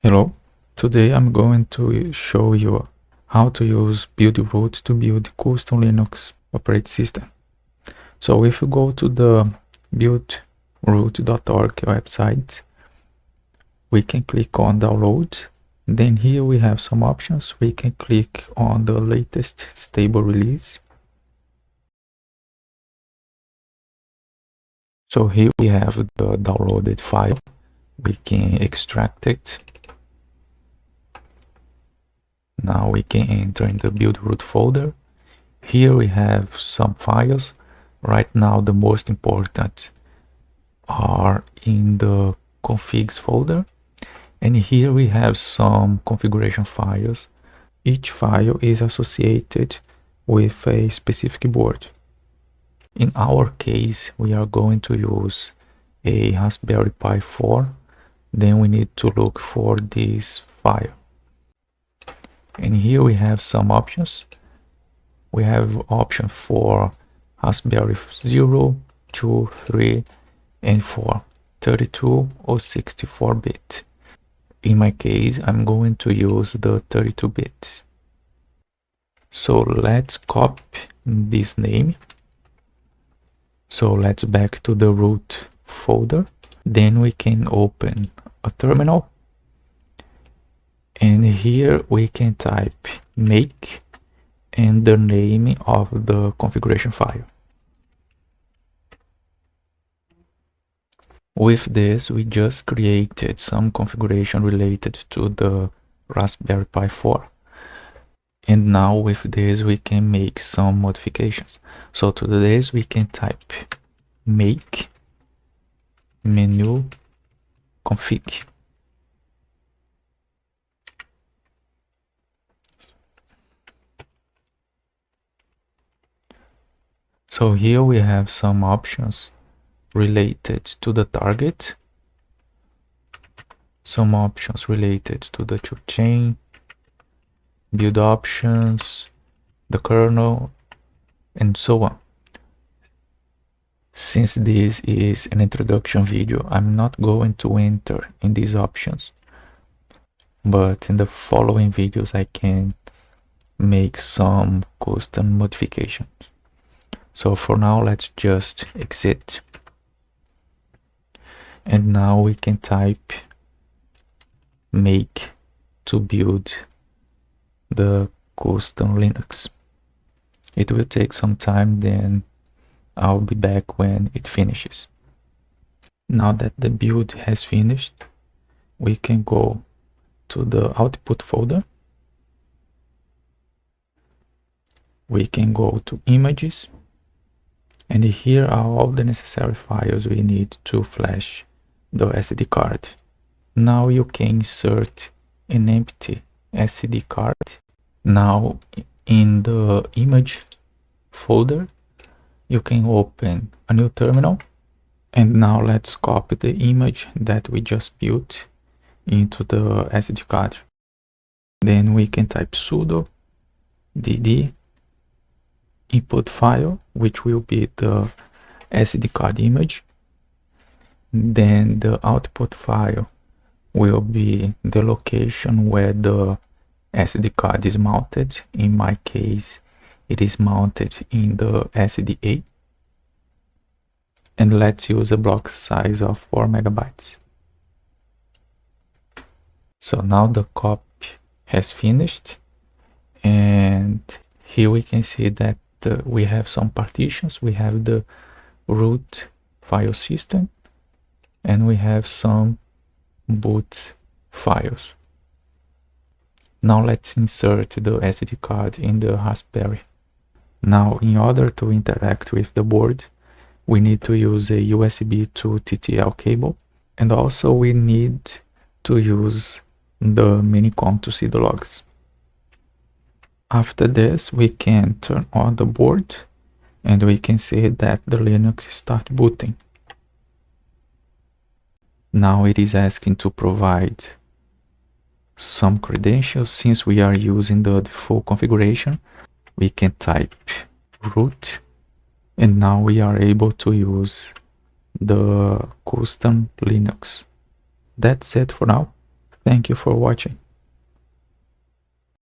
Hello, today I'm going to show you how to use Buildroot to build custom Linux operating system. So if you go to the buildroot.org website, we can click on download. Then here we have some options. We can click on the latest stable release. So here we have the downloaded file. We can extract it. Now we can enter in the Buildroot folder. Here we have some files. Right now the most important are in the configs folder, and here we have some configuration files. Each file is associated with a specific board. In our case, we are going to use a Raspberry Pi 4. Then we need to look for this file. And here we have some options. We have option for Raspberry 0, 2, 3, and 4, 32 or 64-bit. In my case, I'm going to use the 32 bits. So let's copy this name. So let's back to the root folder. Then we can open a terminal. And here we can type make and the name of the configuration file. With this, we just created some configuration related to the Raspberry Pi 4. And now with this, we can make some modifications. So to this, we can type make menu config. So here we have some options related to the target, some options related to the toolchain, build options, the kernel, and so on. Since this is an introduction video, I'm not going to enter in these options, but in the following videos I can make some custom modifications. So for now, let's just exit. And now we can type make to build the custom Linux. It will take some time, then I'll be back when it finishes. Now that the build has finished, we can go to the output folder. We can go to images. And here are all the necessary files we need to flash the SD card. Now you can insert an empty SD card. Now in the image folder, you can open a new terminal. And now let's copy the image that we just built into the SD card. Then we can type sudo dd input file, which will be the SD card image. Then the output file will be the location where the SD card is mounted. In my case, it is mounted in the SDA. And let's use a block size of 4 megabytes. So now the copy has finished, and here we can see that we have some partitions. We have the root file system, and we have some boot files. Now let's insert the SD card in the Raspberry. Now, in order to interact with the board, we need to use a USB to TTL cable, and also we need to use the minicom to see the logs. After this, we can turn on the board and we can see that the Linux start booting. Now it is asking to provide some credentials. Since we are using the default configuration, we can type root, and now we are able to use the custom Linux. That's it for now. Thank you for watching.